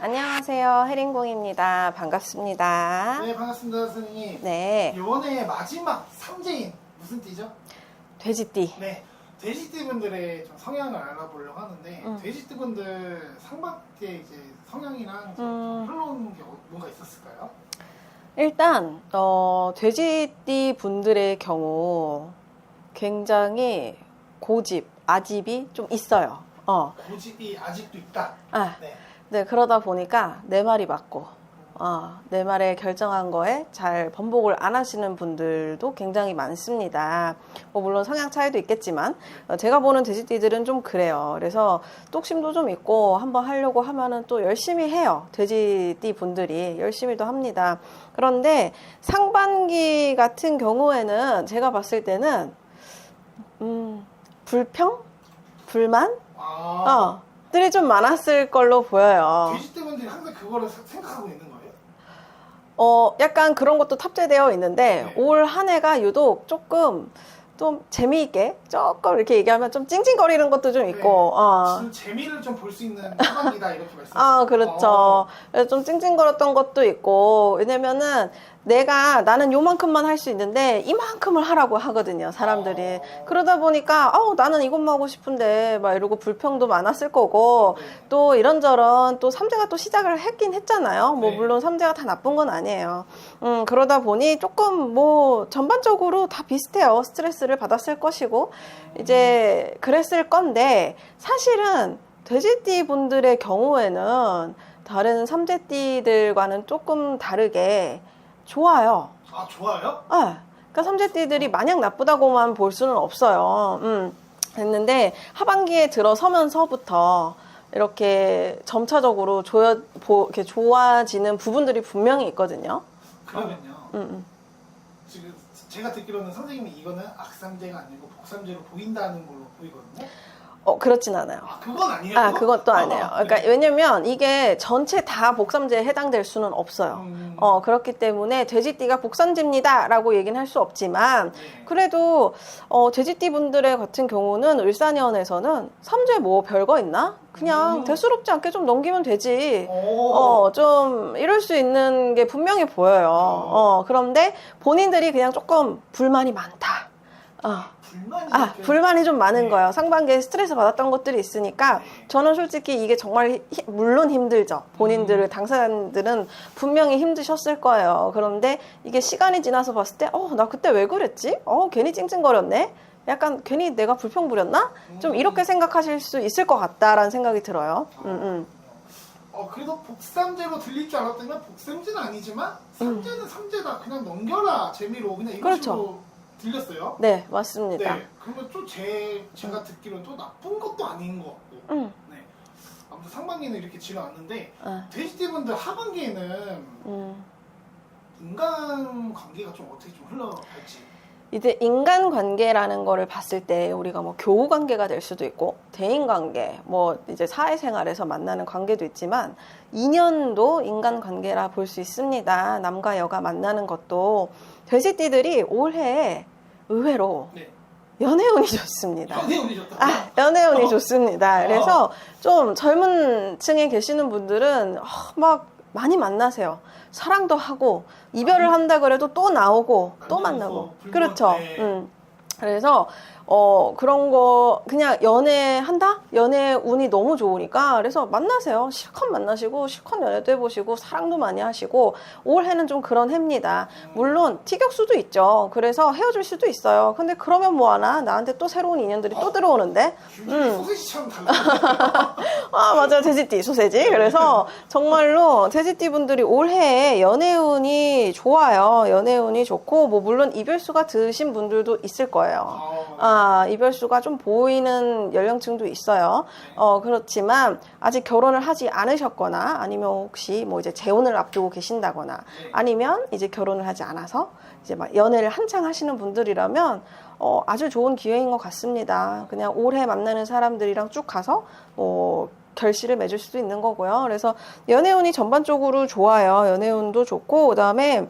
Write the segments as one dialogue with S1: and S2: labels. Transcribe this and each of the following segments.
S1: 안녕하세요. 해링공입니다. 반갑습니다.
S2: 네, 반갑습니다, 선생님.
S1: 네.
S2: 이번에 마지막 3제인 무슨 띠죠?
S1: 돼지띠.
S2: 네, 돼지띠 분들의 좀 성향을 알아보려고 하는데 돼지띠 분들 상반기에 이제 성향이랑 좀 흘러오는 게 뭔가 있었을까요?
S1: 일단 돼지띠 분들의 경우 굉장히 고집, 아집이 좀 있어요.
S2: 고집이 아직도 있다. 네.
S1: 네, 그러다 보니까 내 말이 맞고 내 말에 결정한 거에 잘 번복을 안 하시는 분들도 굉장히 많습니다. 물론 성향 차이도 있겠지만 제가 보는 돼지띠들은 좀 그래요. 그래서 똑심도 좀 있고 한번 하려고 하면은 또 열심히 해요. 돼지띠 분들이 열심히도 합니다. 그런데 상반기 같은 경우에는 제가 봤을 때는 불평? 불만? 들이 좀 많았을 걸로 보여요.
S2: 돼지띠 분들이 항상 그거를 생각하고 있는 거예요?
S1: 약간 그런 것도 탑재되어 있는데,
S2: 네.
S1: 올 한 해가 유독 조금 좀 재미있게, 조금 이렇게 얘기하면 좀 찡찡거리는 것도 좀 있고,
S2: 지금 재미를 좀 볼 수 있는 상황이다, 이렇게 말씀하시죠?
S1: 그렇죠. 그래서 좀 찡찡거렸던 것도 있고, 왜냐면은 나는 요만큼만 할 수 있는데, 이만큼을 하라고 하거든요, 사람들이. 그러다 보니까, 나는 이것만 하고 싶은데, 막 이러고 불평도 많았을 거고, 또 이런저런 또 삼재가 또 시작을 했긴 했잖아요.
S2: 네.
S1: 물론 삼재가 다 나쁜 건 아니에요. 그러다 보니 조금 전반적으로 다 비슷해요. 스트레스를 받았을 것이고, 이제 그랬을 건데, 사실은 돼지띠 분들의 경우에는 다른 삼재띠들과는 조금 다르게 좋아요.
S2: 좋아요?
S1: 그러니까 삼재띠들이 마냥 나쁘다고만 볼 수는 없어요. 했는데 하반기에 들어서면서부터 이렇게 점차적으로 이렇게 좋아지는 부분들이 분명히 있거든요.
S2: 그러면요. 지금 제가 듣기로는 선생님이 이거는 악삼재가 아니고 복삼재로 보인다는 걸로 보이거든요.
S1: 그렇진 않아요.
S2: 그건 아니에요?
S1: 그것도 아니에요. 그러니까
S2: 네.
S1: 왜냐면 이게 전체 다 복삼재에 해당될 수는 없어요. 그렇기 때문에 돼지띠가 복삼재입니다라고 얘기는 할 수 없지만 그래도 돼지띠 분들의 같은 경우는 을사년에서는 삼재 뭐 별거 있나? 그냥 대수롭지 않게 좀 넘기면 되지. 좀 이럴 수 있는 게 분명히 보여요. 그런데 본인들이 그냥 조금 불만이 많다. 불만이 좀 많은 거예요. 상반기에 스트레스 받았던 것들이 있으니까 저는 솔직히 이게 정말 물론 힘들죠. 본인들을 당사자들은 분명히 힘드셨을 거예요. 그런데 이게 시간이 지나서 봤을 때 나 그때 왜 그랬지? 괜히 찡찡거렸네? 약간 괜히 내가 불평 부렸나? 좀 이렇게 생각하실 수 있을 것 같다라는 생각이 들어요.
S2: 그래도 복삼재로 들릴 줄 알았다면 복삼재는 아니지만 삼재는 삼재다. 그냥 넘겨라. 재미로. 그냥 이런
S1: 그렇죠.
S2: 식으로 들렸어요.
S1: 네, 맞습니다.
S2: 네. 그러면 또 제가 듣기로는 또 나쁜 것도 아닌 것 같고. 네. 아무튼 상반기는 이렇게 지나왔는데 돼지띠 분들 하반기에는 인간 관계가 좀 어떻게 좀 흘러갈지.
S1: 이제 인간관계라는 거를 봤을 때 우리가 교우관계가 될 수도 있고 대인관계, 이제 사회생활에서 만나는 관계도 있지만 인연도 인간관계라 볼 수 있습니다. 남과 여가 만나는 것도 돼지띠들이 올해 의외로 연애운이 좋습니다.
S2: 연애운이 좋다.
S1: 연애운이 좋습니다. 그래서 좀 젊은 층에 계시는 분들은 막 많이 만나세요. 사랑도 하고 이별을 한다 그래도 또 나오고 또 만나고. 그렇죠. 그래서 그런 거 그냥 연애한다? 연애 운이 너무 좋으니까 그래서 만나세요. 실컷 만나시고 실컷 연애도 해보시고 사랑도 많이 하시고 올해는 좀 그런 해입니다. 물론 티격수도 있죠. 그래서 헤어질 수도 있어요. 근데 그러면 뭐하나? 나한테 또 새로운 인연들이 또 들어오는데
S2: 소세지처럼 달라.
S1: 맞아요. 돼지띠 소세지. 그래서 정말로 돼지띠 분들이 올해에 연애운이 좋아요. 연애운이 좋고 물론 이별수가 드신 분들도 있을 거예요. 이별수가 좀 보이는 연령층도 있어요. 그렇지만 아직 결혼을 하지 않으셨거나 아니면 혹시 이제 재혼을 앞두고 계신다거나 아니면 이제 결혼을 하지 않아서 이제 막 연애를 한창 하시는 분들이라면 아주 좋은 기회인 것 같습니다. 그냥 올해 만나는 사람들이랑 쭉 가서 결실을 맺을 수도 있는 거고요. 그래서 연애운이 전반적으로 좋아요. 연애운도 좋고 그다음에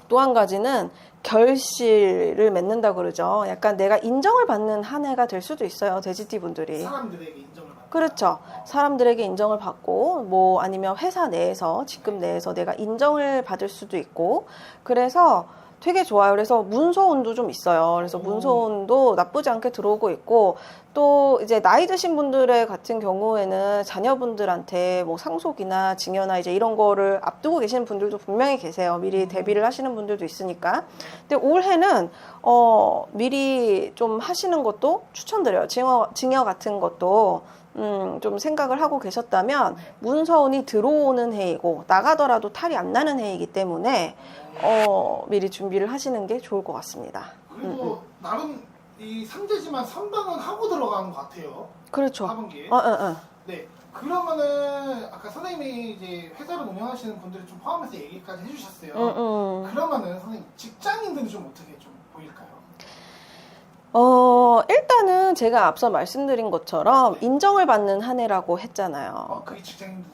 S1: 또 한 가지는 결실을 맺는다 그러죠. 약간 내가 인정을 받는 한 해가 될 수도 있어요. 돼지띠 분들이.
S2: 사람들에게 인정을 받는.
S1: 그렇죠. 사람들에게 인정을 받고, 뭐, 아니면 회사 내에서, 직급 내에서 내가 인정을 받을 수도 있고, 그래서 되게 좋아요. 그래서 문서운도 좀 있어요. 그래서 문서운도 나쁘지 않게 들어오고 있고, 또 이제 나이 드신 분들의 같은 경우에는 자녀분들한테 뭐 상속이나 증여나 이제 이런 거를 앞두고 계시는 분들도 분명히 계세요. 미리 대비를 하시는 분들도 있으니까. 근데 올해는, 미리 좀 하시는 것도 추천드려요. 증여 같은 것도. 좀 생각을 하고 계셨다면 문서운이 들어오는 해이고 나가더라도 탈이 안 나는 해이기 때문에 미리 준비를 하시는 게 좋을 것 같습니다.
S2: 그리고 나름 이 3대지만 선방은 하고 들어가는 것 같아요.
S1: 그렇죠.
S2: 하반기에.
S1: 어.
S2: 네. 그러면은 아까 선생님이 이제 회사를 운영하시는 분들을 좀 포함해서 얘기까지 해주셨어요. 그러면은 선생님 직장인들은 좀 어떻게 좀 보일까요?
S1: 일단은 제가 앞서 말씀드린 것처럼 인정을 받는 한 해라고 했잖아요.
S2: 그게 직장인들.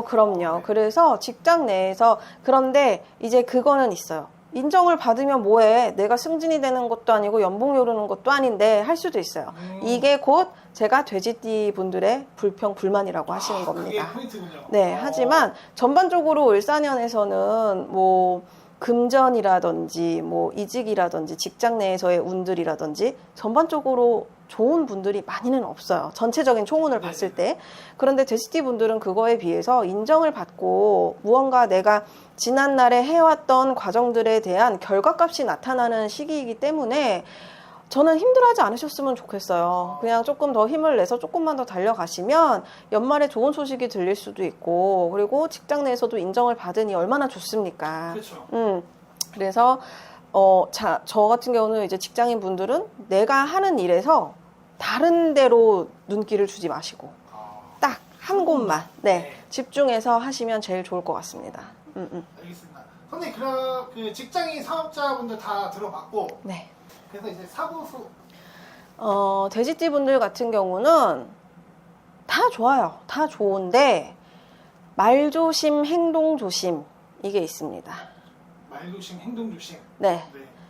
S1: 그럼요.
S2: 네.
S1: 그래서 직장 내에서, 그런데 이제 그거는 있어요. 인정을 받으면 뭐해? 내가 승진이 되는 것도 아니고 연봉이 오르는 것도 아닌데 할 수도 있어요. 이게 곧 제가 돼지띠 분들의 불평, 불만이라고 하시는 겁니다.
S2: 그게 포인트군요.
S1: 네, 하지만 전반적으로 을사년에서는 뭐 금전이라든지 뭐 이직이라든지 직장 내에서의 운들이라든지 전반적으로 좋은 분들이 많이는 없어요. 전체적인 총운을 봤을 때. 그런데 돼지띠 분들은 그거에 비해서 인정을 받고 무언가 내가 지난날에 해왔던 과정들에 대한 결과값이 나타나는 시기이기 때문에 저는 힘들어하지 않으셨으면 좋겠어요. 그냥 조금 더 힘을 내서 조금만 더 달려가시면 연말에 좋은 소식이 들릴 수도 있고, 그리고 직장 내에서도 인정을 받으니 얼마나 좋습니까?
S2: 그렇죠.
S1: 그래서 저 같은 경우는 이제 직장인 분들은 내가 하는 일에서 다른 데로 눈길을 주지 마시고 딱 한 곳만 집중해서 하시면 제일 좋을 것 같습니다.
S2: 알겠습니다. 선생님, 그럼 그 직장인 사업자분들 다 들어봤고,
S1: 네.
S2: 그래서 이제 사고수.
S1: 돼지띠 분들 같은 경우는 다 좋아요. 다 좋은데 말 조심, 행동 조심 이게 있습니다.
S2: 말 조심, 행동 조심.
S1: 네.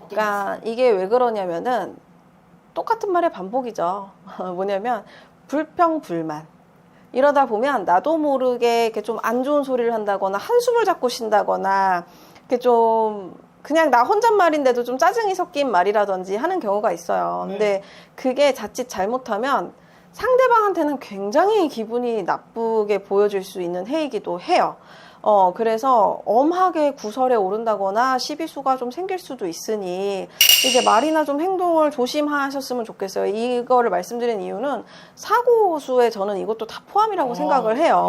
S1: 그러니까 이게 왜 그러냐면은 똑같은 말의 반복이죠. 뭐냐면 불평, 불만. 이러다 보면 나도 모르게 이렇게 좀 안 좋은 소리를 한다거나 한숨을 자꾸 쉰다거나 이렇게 좀 그냥 나 혼잣말인데도 좀 짜증이 섞인 말이라든지 하는 경우가 있어요. 근데 그게 자칫 잘못하면 상대방한테는 굉장히 기분이 나쁘게 보여질 수 있는 해이기도 해요. 그래서 엄하게 구설에 오른다거나 시비수가 좀 생길 수도 있으니 이제 말이나 좀 행동을 조심하셨으면 좋겠어요. 이거를 말씀드린 이유는 사고수에 저는 이것도 다 포함이라고 생각을 해요.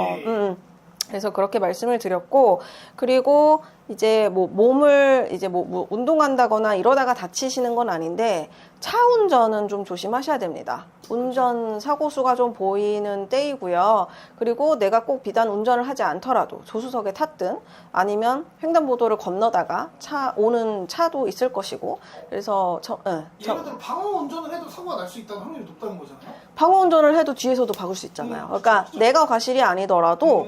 S1: 그래서 그렇게 말씀을 드렸고, 그리고 이제 뭐 몸을 이제 뭐 운동한다거나 이러다가 다치시는 건 아닌데 차 운전은 좀 조심하셔야 됩니다. 운전 사고수가 좀 보이는 때이고요. 그리고 내가 꼭 비단 운전을 하지 않더라도 조수석에 탔든 아니면 횡단보도를 건너다가 오는 차도 있을 것이고, 그래서
S2: 예를 들어 방어 운전을 해도 사고가 날 수 있다는 확률이 높다는 거잖아요.
S1: 방어 운전을 해도 뒤에서도 박을 수 있잖아요. 그러니까 내가 과실이 아니더라도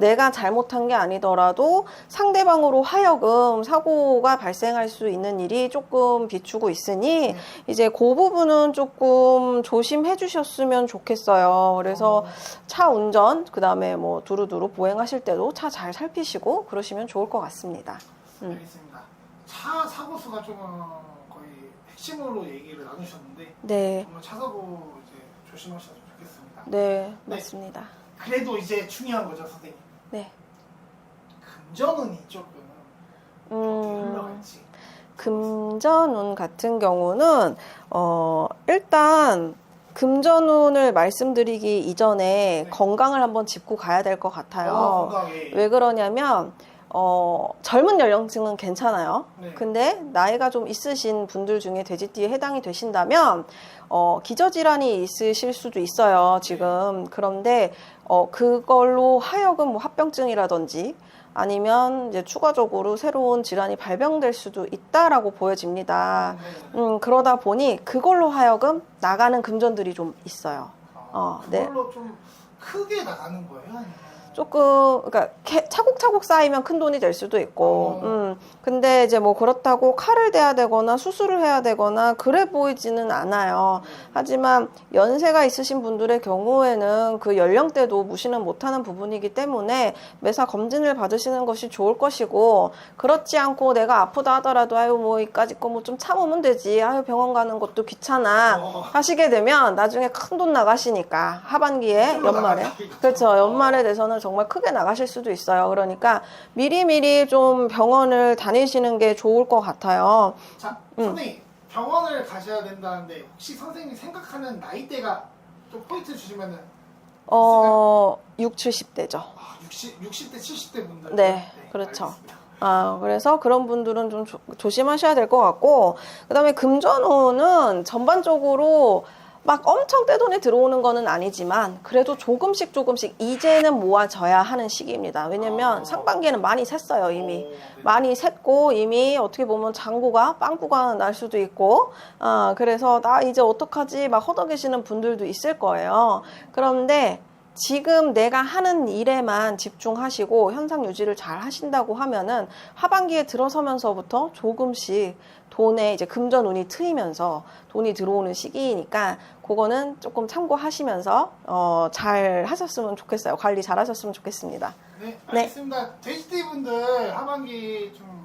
S1: 내가 잘못한 게 아니더라도 상대방으로 하여금 사고가 발생할 수 있는 일이 조금 비추고 있으니 이제 그 부분은 조금 조심해 주셨으면 좋겠어요. 그래서 차 운전, 그 다음에 뭐 두루두루 보행하실 때도 차 잘 살피시고 그러시면 좋을 것 같습니다.
S2: 알겠습니다. 차 사고수가 좀 거의 핵심으로 얘기를 나누셨는데
S1: 네.
S2: 정말 차 사고 이제 조심하셔도 좋겠습니다.
S1: 네, 맞습니다.
S2: 그래도 이제 중요한 거죠, 선생님.
S1: 네.
S2: 금전운이 조금 어떻게 흘러갈지.
S1: 금전운 같은 경우는 일단 금전운을 말씀드리기 이전에 건강을 한번 짚고 가야 될 것 같아요. 왜 그러냐면 젊은 연령층은 괜찮아요. 근데 나이가 좀 있으신 분들 중에 돼지띠에 해당이 되신다면 기저질환이 있으실 수도 있어요, 지금. 그런데 그걸로 하여금 뭐 합병증이라든지 아니면 이제 추가적으로 새로운 질환이 발병될 수도 있다라고 보여집니다. 그러다 보니 그걸로 하여금 나가는 금전들이 좀 있어요.
S2: 그걸로 좀 크게 나가는 거예요? 아니면?
S1: 조금, 그러니까 차곡차곡 쌓이면 큰 돈이 될 수도 있고, 근데 이제 뭐 그렇다고 칼을 대야 되거나 수술을 해야 되거나 그래 보이지는 않아요. 하지만 연세가 있으신 분들의 경우에는 그 연령대도 무시는 못하는 부분이기 때문에 매사 검진을 받으시는 것이 좋을 것이고, 그렇지 않고 내가 아프다 하더라도 아유 뭐 이까짓 거 뭐 좀 참으면 되지, 아유 병원 가는 것도 귀찮아 하시게 되면 나중에 큰 돈 나가시니까 하반기에 연말에, 그렇죠, 연말에 돼서는 정말 크게 나가실 수도 있어요. 그러니까 미리미리 좀 병원을 다니시는 게 좋을 것 같아요.
S2: 자, 선생님 병원을 가셔야 된다는데 혹시 선생님이 생각하는 나이대가 좀 포인트 주시면은
S1: 6, 70대죠.
S2: 60대, 70대 분들.
S1: 네, 그렇죠.
S2: 알겠습니다.
S1: 그래서 그런 분들은 좀 조심하셔야 될 것 같고, 그 다음에 금전운은 전반적으로 막 엄청 떼돈이 들어오는 거는 아니지만 그래도 조금씩 이제는 모아져야 하는 시기입니다. 왜냐면 상반기에는 많이 샜어요, 이미. 많이 샜고 이미 어떻게 보면 장구가 빵꾸가 날 수도 있고, 그래서 나 이제 어떡하지 막 허덕이시는 분들도 있을 거예요. 그런데 지금 내가 하는 일에만 집중하시고 현상 유지를 잘 하신다고 하면은 하반기에 들어서면서부터 조금씩 돈에 이제 금전운이 트이면서 돈이 들어오는 시기이니까 그거는 조금 참고하시면서 잘 하셨으면 좋겠어요. 관리 잘 하셨으면 좋겠습니다.
S2: 네, 알겠습니다. 돼지띠 분들 하반기 좀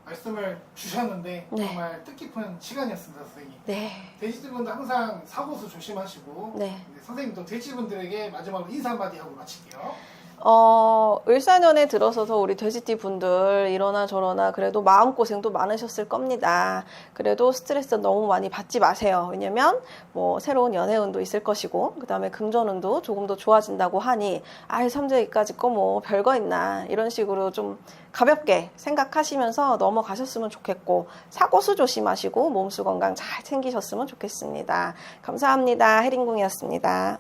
S2: 말씀을 주셨는데
S1: 네.
S2: 정말 뜻깊은 시간이었습니다, 선생님.
S1: 네.
S2: 돼지띠 분들 항상 사고수 조심하시고,
S1: 네.
S2: 선생님도 돼지 분들에게 마지막으로 인사 한마디 하고 마칠게요.
S1: 을사년에 들어서서 우리 돼지띠 분들 이러나 저러나 그래도 마음고생도 많으셨을 겁니다. 그래도 스트레스 너무 많이 받지 마세요. 왜냐면 뭐 새로운 연애운도 있을 것이고, 그 다음에 금전운도 조금 더 좋아진다고 하니 아이 삼재기까지 거 뭐 별거 있나 이런 식으로 좀 가볍게 생각하시면서 넘어가셨으면 좋겠고, 사고수 조심하시고 몸수 건강 잘 챙기셨으면 좋겠습니다. 감사합니다. 해링궁이었습니다.